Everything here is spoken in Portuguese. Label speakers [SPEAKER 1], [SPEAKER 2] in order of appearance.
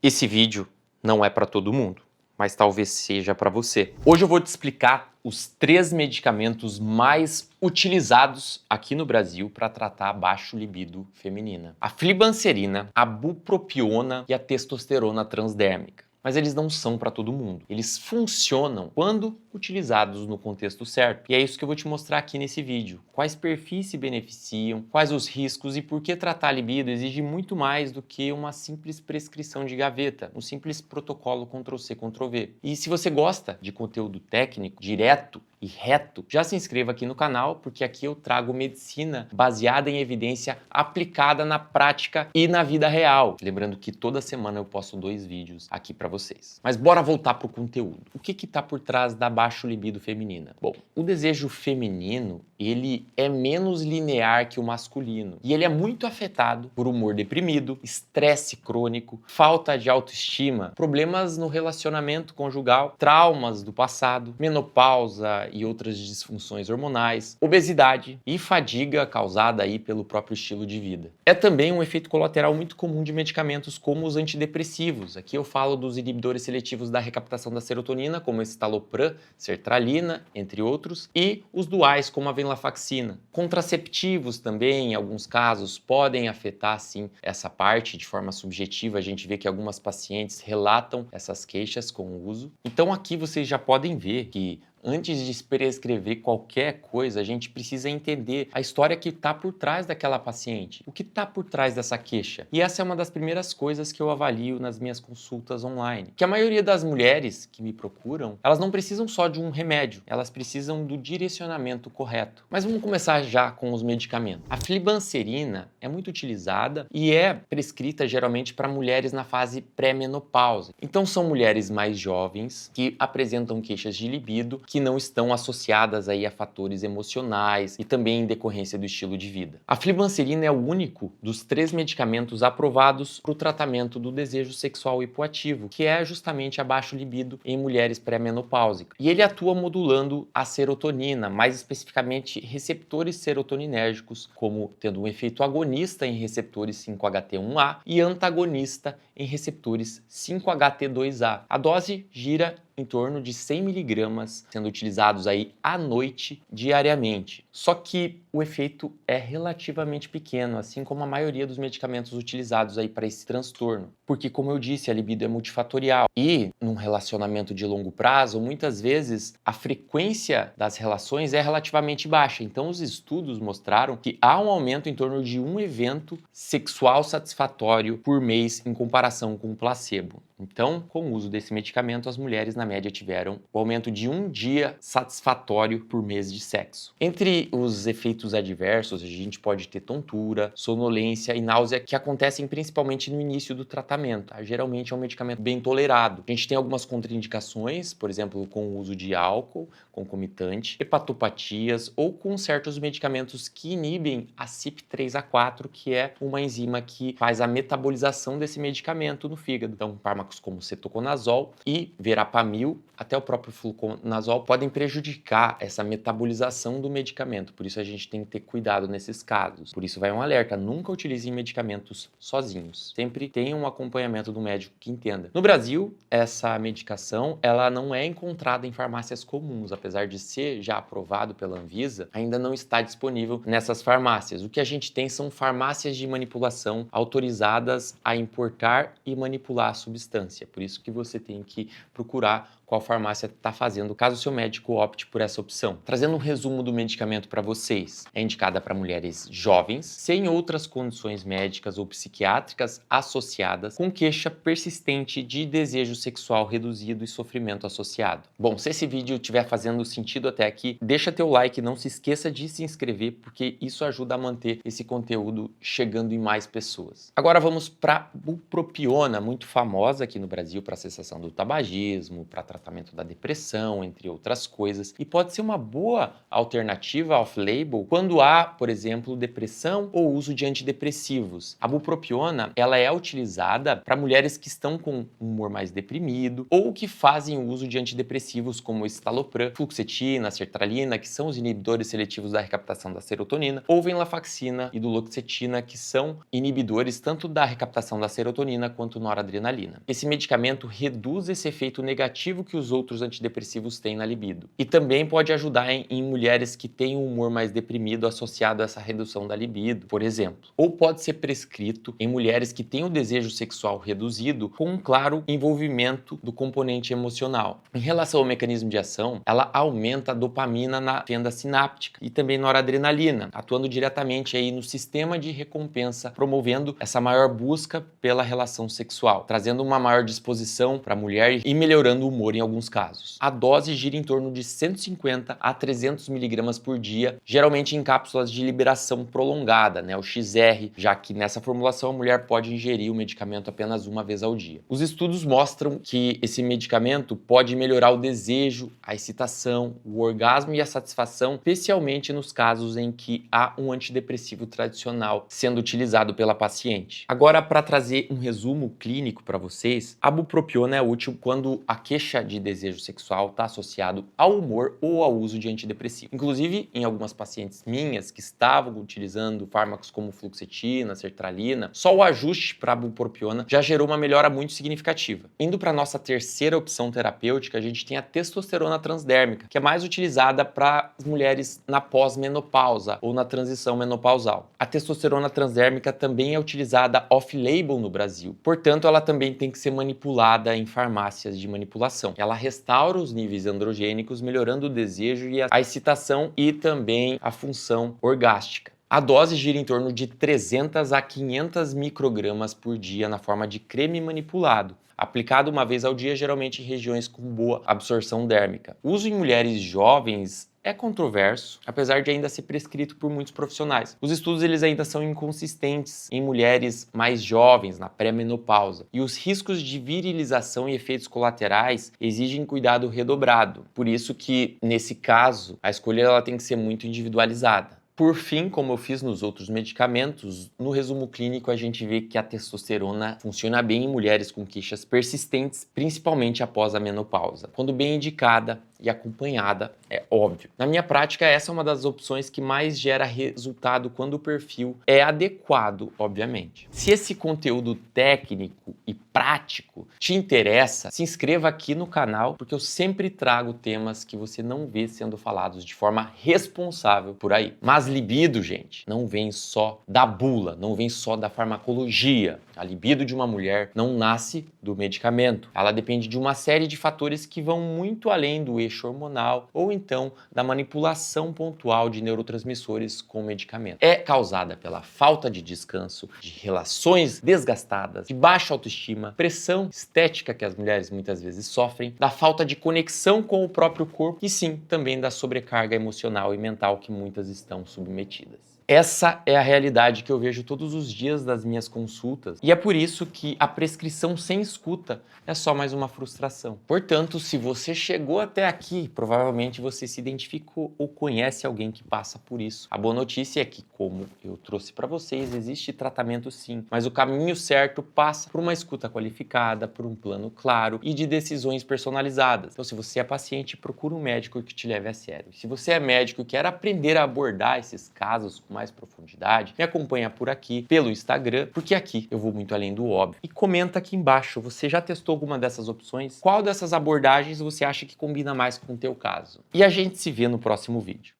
[SPEAKER 1] Esse vídeo não é para todo mundo, mas talvez seja para você. Hoje eu vou te explicar os 3 medicamentos mais utilizados aqui no Brasil para tratar a baixo libido feminina: a flibanserina, a bupropiona e a testosterona transdérmica. Mas eles não são para todo mundo. Eles funcionam quando utilizados no contexto certo. E é isso que eu vou te mostrar aqui nesse vídeo. Quais perfis se beneficiam, quais os riscos e por que tratar a libido exige muito mais do que uma simples prescrição de gaveta, um simples protocolo Ctrl+C, Ctrl+V. E se você gosta de conteúdo técnico, direto e reto, já se inscreva aqui no canal, porque aqui eu trago medicina baseada em evidência aplicada na prática e na vida real. Lembrando que toda semana eu posto 2 vídeos aqui para vocês. Mas bora voltar pro conteúdo. O que está por trás da baixo libido feminina? Bom, o desejo feminino, ele é menos linear que o masculino. E ele é muito afetado por humor deprimido, estresse crônico, falta de autoestima, problemas no relacionamento conjugal, traumas do passado, menopausa e outras disfunções hormonais, obesidade e fadiga causada aí pelo próprio estilo de vida. É também um efeito colateral muito comum de medicamentos como os antidepressivos. Aqui eu falo dos inibidores seletivos da recaptação da serotonina, como esse escitalopram, sertralina, entre outros, e os duais, como a venlafaxina. Contraceptivos também, em alguns casos, podem afetar, sim, essa parte de forma subjetiva. A gente vê que algumas pacientes relatam essas queixas com o uso. Então aqui vocês já podem ver que antes de prescrever qualquer coisa, a gente precisa entender a história que está por trás daquela paciente, o que está por trás dessa queixa. E essa é uma das primeiras coisas que eu avalio nas minhas consultas online. Que a maioria das mulheres que me procuram, elas não precisam só de um remédio, elas precisam do direcionamento correto. Mas vamos começar já com os medicamentos. A flibanserina é muito utilizada e é prescrita geralmente para mulheres na fase pré-menopausa. Então são mulheres mais jovens que apresentam queixas de libido que não estão associadas aí a fatores emocionais e também em decorrência do estilo de vida. A flibanserina é o único dos 3 medicamentos aprovados para o tratamento do desejo sexual hipoativo, que é justamente a baixo libido em mulheres pré-menopáusicas. E ele atua modulando a serotonina, mais especificamente receptores serotoninérgicos, como tendo um efeito agonista em receptores 5-HT1A e antagonista em receptores 5-HT2A. A dose gira em torno de 100 miligramas, sendo utilizados aí à noite, diariamente. Só que o efeito é relativamente pequeno, assim como a maioria dos medicamentos utilizados aí para esse transtorno. Porque, como eu disse, a libido é multifatorial. E, num relacionamento de longo prazo, muitas vezes a frequência das relações é relativamente baixa. Então, os estudos mostraram que há um aumento em torno de um evento sexual satisfatório por mês em comparação com o placebo. Então, com o uso desse medicamento, as mulheres, na média, tiveram o aumento de 1 dia satisfatório por mês de sexo. Entre os efeitos adversos, a gente pode ter tontura, sonolência e náusea, que acontecem principalmente no início do tratamento. Geralmente é um medicamento bem tolerado. A gente tem algumas contraindicações, por exemplo, com o uso de álcool concomitante, hepatopatias ou com certos medicamentos que inibem a CYP3A4, que é uma enzima que faz a metabolização desse medicamento no fígado. Então, fármacos como cetoconazol e verapamil, até o próprio fluconazol, podem prejudicar essa metabolização do medicamento. Por isso a gente tem que ter cuidado nesses casos. Por isso vai um alerta: nunca utilizem medicamentos sozinhos. Sempre tenha um acompanhamento do médico que entenda. No Brasil, essa medicação ela não é encontrada em farmácias comuns. Apesar de ser já aprovado pela Anvisa, ainda não está disponível nessas farmácias. O que a gente tem são farmácias de manipulação autorizadas a importar e manipular a substância. Por isso que você tem que procurar qual farmácia está fazendo, caso o seu médico opte por essa opção. Trazendo um resumo do medicamento para vocês. É indicada para mulheres jovens, sem outras condições médicas ou psiquiátricas associadas, com queixa persistente de desejo sexual reduzido e sofrimento associado. Bom, se esse vídeo estiver fazendo sentido até aqui, deixa teu like, não se esqueça de se inscrever, porque isso ajuda a manter esse conteúdo chegando em mais pessoas. Agora vamos para a bupropiona, muito famosa aqui no Brasil para a cessação do tabagismo, para tratamento da depressão, entre outras coisas, e pode ser uma boa alternativa off-label quando há, por exemplo, depressão ou uso de antidepressivos. A bupropiona, ela é utilizada para mulheres que estão com um humor mais deprimido ou que fazem o uso de antidepressivos como estalopram, fluoxetina, sertralina, que são os inibidores seletivos da recaptação da serotonina, ou venlafaxina e duloxetina, que são inibidores tanto da recaptação da serotonina quanto noradrenalina. Esse medicamento reduz esse efeito negativo que os outros antidepressivos têm na libido. E também pode ajudar em mulheres que têm um humor mais deprimido associado a essa redução da libido, por exemplo. Ou pode ser prescrito em mulheres que têm o desejo sexual reduzido com um claro envolvimento do componente emocional. Em relação ao mecanismo de ação, ela aumenta a dopamina na fenda sináptica e também noradrenalina, atuando diretamente aí no sistema de recompensa, promovendo essa maior busca pela relação sexual, trazendo uma maior disposição para a mulher e melhorando o humor em alguns casos. A dose gira em torno de 150 a 300 miligramas por dia, geralmente em cápsulas de liberação prolongada, o XR, já que nessa formulação a mulher pode ingerir o medicamento apenas uma vez ao dia. Os estudos mostram que esse medicamento pode melhorar o desejo, a excitação, o orgasmo e a satisfação, especialmente nos casos em que há um antidepressivo tradicional sendo utilizado pela paciente. Agora, para trazer um resumo clínico para vocês, a bupropiona é útil quando a queixa de desejo sexual está associado ao humor ou ao uso de antidepressivo. Inclusive, em algumas pacientes minhas que estavam utilizando fármacos como fluoxetina, sertralina, só o ajuste para a bupropiona já gerou uma melhora muito significativa. Indo para a nossa terceira opção terapêutica, a gente tem a testosterona transdérmica, que é mais utilizada para as mulheres na pós-menopausa ou na transição menopausal. A testosterona transdérmica também é utilizada off-label no Brasil, portanto, ela também tem que ser manipulada em farmácias de manipulação. Ela restaura os níveis androgênicos, melhorando o desejo e a excitação e também a função orgástica. A dose gira em torno de 300 a 500 microgramas por dia na forma de creme manipulado, aplicado uma vez ao dia, geralmente em regiões com boa absorção dérmica. O uso em mulheres jovens é controverso, apesar de ainda ser prescrito por muitos profissionais. Os estudos eles ainda são inconsistentes em mulheres mais jovens, na pré-menopausa, e os riscos de virilização e efeitos colaterais exigem cuidado redobrado. Por isso que, nesse caso, a escolha ela tem que ser muito individualizada. Por fim, como eu fiz nos outros medicamentos, no resumo clínico a gente vê que a testosterona funciona bem em mulheres com queixas persistentes, principalmente após a menopausa. Quando bem indicada e acompanhada, é óbvio. Na minha prática, essa é uma das opções que mais gera resultado quando o perfil é adequado, obviamente. Se esse conteúdo técnico e prático te interessa, se inscreva aqui no canal, porque eu sempre trago temas que você não vê sendo falados de forma responsável por aí. Mas libido, gente, não vem só da bula, não vem só da farmacologia. A libido de uma mulher não nasce do medicamento. Ela depende de uma série de fatores que vão muito além do eixo hormonal ou então da manipulação pontual de neurotransmissores com medicamento. É causada pela falta de descanso, de relações desgastadas, de baixa autoestima, pressão estética que as mulheres muitas vezes sofrem, da falta de conexão com o próprio corpo e sim, também da sobrecarga emocional e mental que muitas estão submetidas. Essa é a realidade que eu vejo todos os dias das minhas consultas e é por isso que a prescrição sem escuta é só mais uma frustração. Portanto, se você chegou até aqui, provavelmente você se identificou ou conhece alguém que passa por isso. A boa notícia é que, como eu trouxe para vocês, existe tratamento sim, mas o caminho certo passa por uma escuta qualificada, por um plano claro e de decisões personalizadas. Então, se você é paciente, procura um médico que te leve a sério. Se você é médico e quer aprender a abordar esses casos com mais profundidade, me acompanha por aqui, pelo Instagram, porque aqui eu vou muito além do óbvio. E comenta aqui embaixo, você já testou alguma dessas opções? Qual dessas abordagens você acha que combina mais com o teu caso? E a gente se vê no próximo vídeo.